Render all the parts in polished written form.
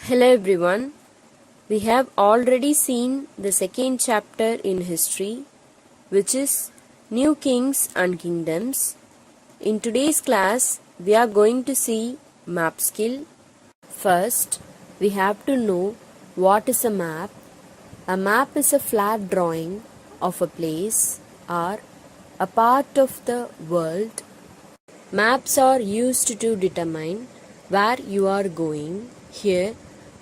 Hello everyone. We have already seen the second chapter in history, which is New Kings and Kingdoms. In today's class, we are going to see map skill. First, we have to know what is a map. A map is a flat drawing of a place or a part of the world. Maps are used to determine where you are going. Here,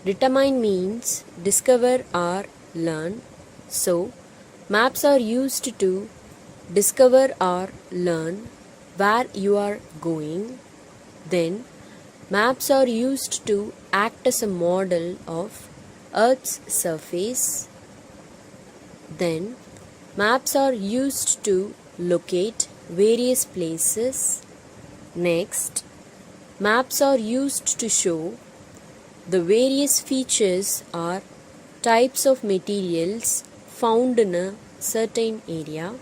determine means discover or learn. So, maps are used to discover or learn where you are going. Then, maps are used to act as a model of Earth's surface. Then, maps are used to locate various places. Next, maps are used to show the various features or types of materials found in a certain area.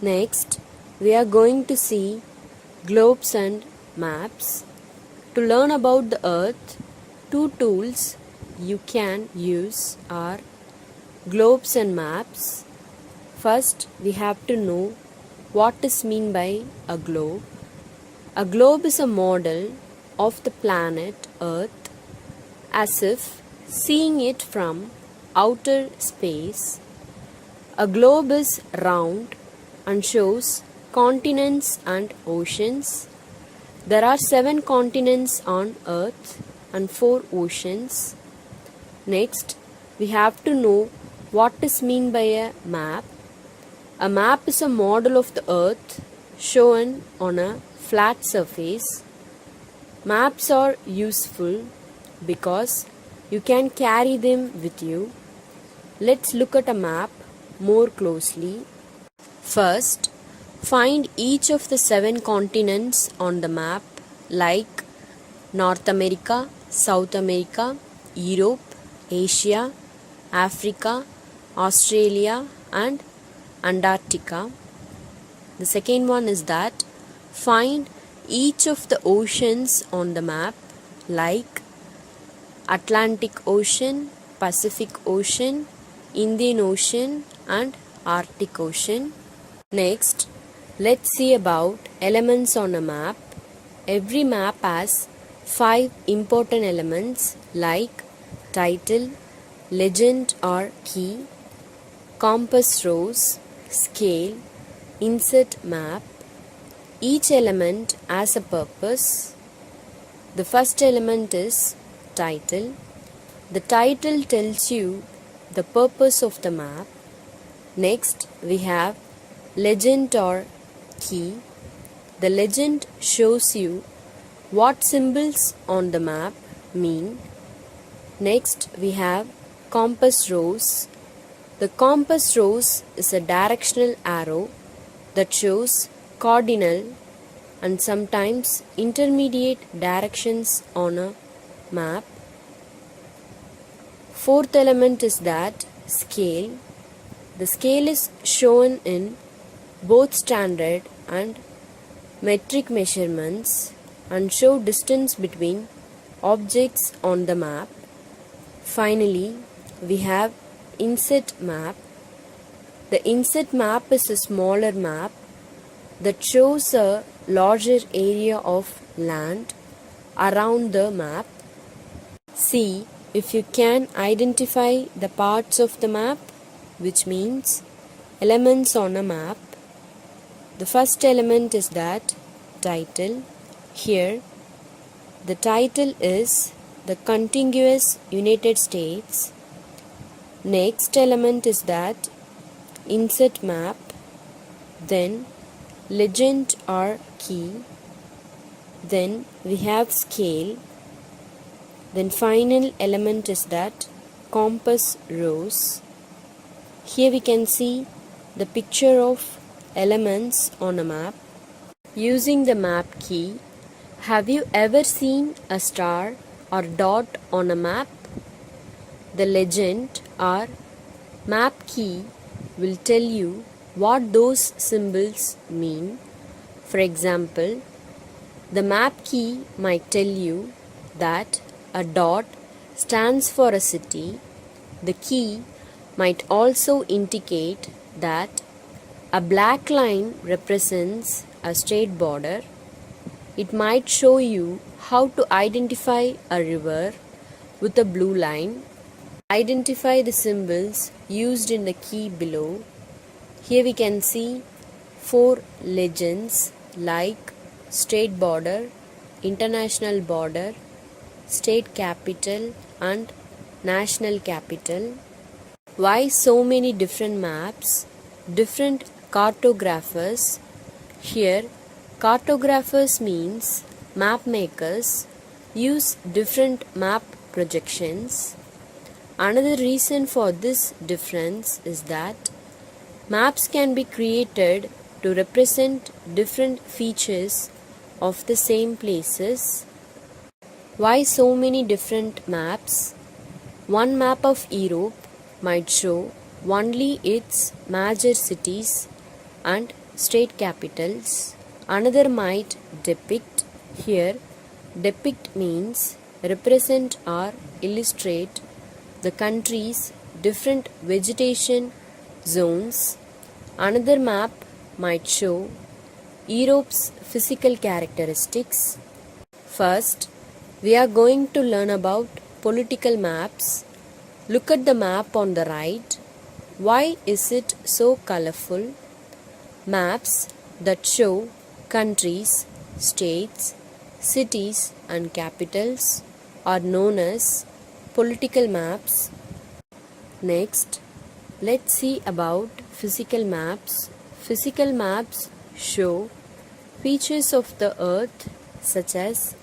Next, we are going to see globes and maps. To learn about the earth, two tools you can use are globes and maps. First, we have to know what is meant by a globe. A globe is a model of the planet Earth as if seeing it from outer space. A globe is round and shows continents and oceans. There are 7 continents on Earth and 4 oceans. Next, we have to know what is meant by a map. A map is a model of the Earth shown on a flat surface. Maps are useful because you can carry them with you. Let's look at a map more closely. First, find each of the 7 continents on the map like North America, South America, Europe, Asia, Africa, Australia and Antarctica. The second one is that find each of the oceans on the map like Atlantic Ocean, Pacific Ocean, Indian Ocean and Arctic Ocean. Next, let's see about elements on a map. Every map has 5 important elements like title, legend or key, compass rose, scale, insert map. Each element has a purpose. The first element is title. The title tells you the purpose of the map. Next, we have legend or key. The legend shows you what symbols on the map mean. Next, we have compass rose. The compass rose is a directional arrow that shows cardinal and sometimes intermediate directions on a map. Fourth element is that scale. The scale is shown in both standard and metric measurements and show distance between objects on the map. Finally, we have inset map. The inset map is a smaller map that shows a larger area of land around the map. See if you can identify the parts of the map, which means elements on a map. The first element is that title. Here, the title is the contiguous United States. Next element is that insert map. Then legend or key. Then we have scale. Then final element is that compass rose. Here we can see the picture of elements on a map. Using the map key, have you ever seen a star or dot on a map? The legend or map key will tell you what those symbols mean. For example, the map key might tell you that a dot stands for a city, the key might also indicate that a black line represents a state border. It might show you how to identify a river with a blue line. Identify the symbols used in the key below. Here we can see 4 legends like state border, international border, state capital and national capital. Why so many different maps? Different cartographers. Here cartographers means map makers use different map projections. Another reason for this difference is that maps can be created to represent different features of the same places. Why so many different maps? One map of Europe might show only its major cities and state capitals. Another might depict. Here, depict means represent or illustrate the country's different vegetation zones. Another map might show Europe's physical characteristics. First, we are going to learn about political maps. Look at the map on the right. Why is it so colorful? Maps that show countries, states, cities and capitals are known as political maps. Next, let's see about physical maps. Physical maps show features of the earth such as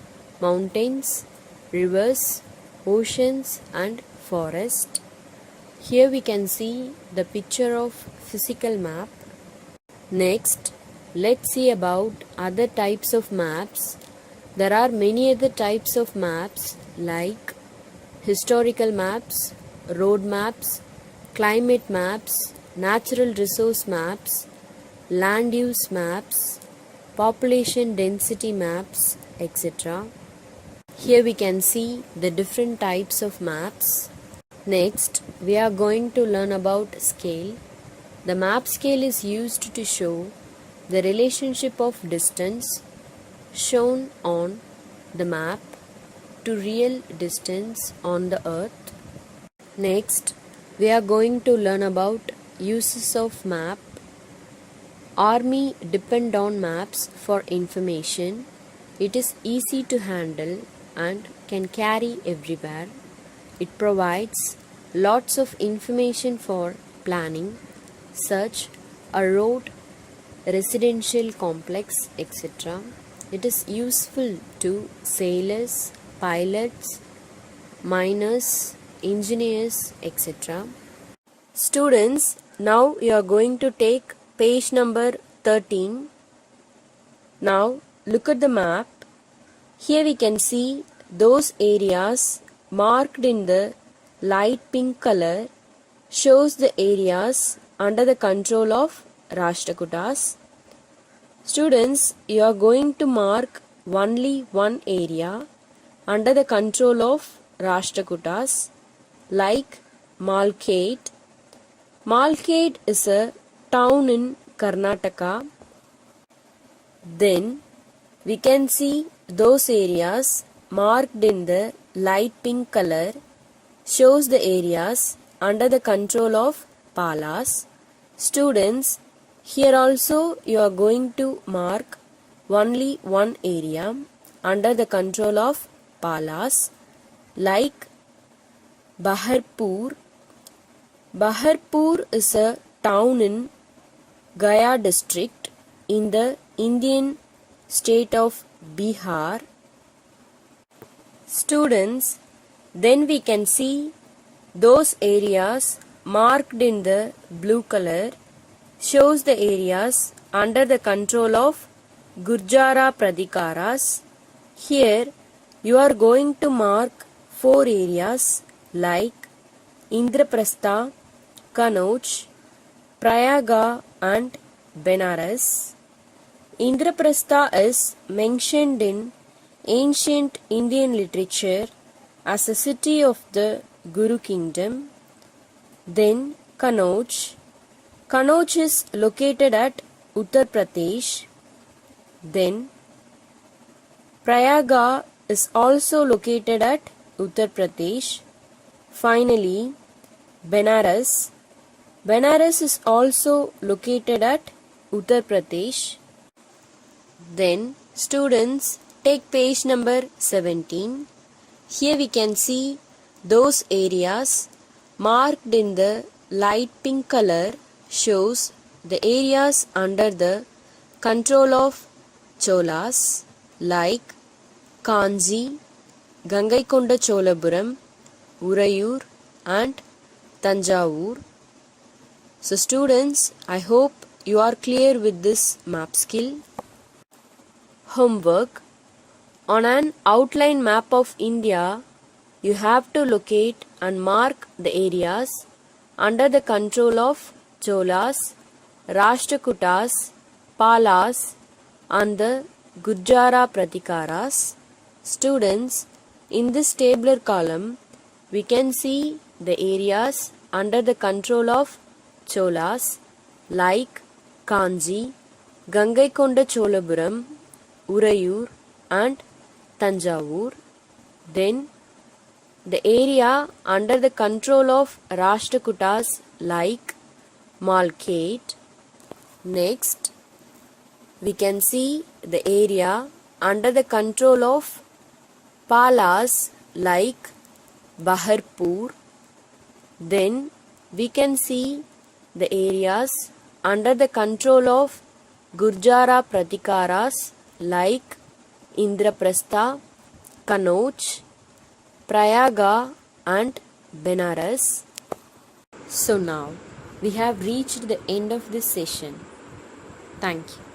mountains, rivers, oceans and forest. Here we can see the picture of physical map. Next, let's see about other types of maps. There are many other types of maps like historical maps, road maps, climate maps, natural resource maps, land use maps, population density maps, etc. Here we can see the different types of maps. Next, we are going to learn about scale. The map scale is used to show the relationship of distance shown on the map to real distance on the earth. Next, we are going to learn about uses of map. Army depend on maps for information. It is easy to handle and can carry everywhere. It provides lots of information for planning, such a road, residential complex, etc. It is useful to sailors, pilots, miners, engineers, etc. Students, now you are going to take page number 13. Now look at the map. Here we can see those areas marked in the light pink color shows the areas under the control of Rashtrakutas. Students, you are going to mark only one area under the control of Rashtrakutas like Malkhed. Malkhed is a town in Karnataka. Then we can see those areas marked in the light pink color shows the areas under the control of Palas. Students, here also you are going to mark only one area under the control of Palas like Baharpur. Baharpur is a town in Gaya district in the Indian state of Bihar. Students, then we can see those areas marked in the blue color shows the areas under the control of Gurjara Pradikaras. Here you are going to mark 4 areas like Indraprastha, Kanauj, Prayaga and Benares. Indraprastha is mentioned in ancient Indian literature as a city of the Guru kingdom. Then Kanauj. Kanauj is located at Uttar Pradesh. Then Prayaga is also located at Uttar Pradesh. Finally, Benares. Benares is also located at Uttar Pradesh. Then students take page number 17. Here we can see those areas marked in the light pink color shows the areas under the control of Cholas like Kanji, Gangaikonda Cholapuram, Urayur and Tanjavur. So students, I hope you are clear with this map skill. Homework. On an outline map of India, you have to locate and mark the areas under the control of Cholas, Rashtrakutas, Palas and the Gurjara Pratikaras. Students, in this tabular column, we can see the areas under the control of Cholas like Kanji, Gangaikonda Cholapuram, Urayur and Tanjavur. Then the area under the control of Rashtrakutas like Malkhet. Next, we can see the area under the control of Palas like Baharpur. Then we can see the areas under the control of Gurjara Pratikaras like Indraprastha, Kanauj, Prayaga and Benares. So now we have reached the end of this session. Thank you.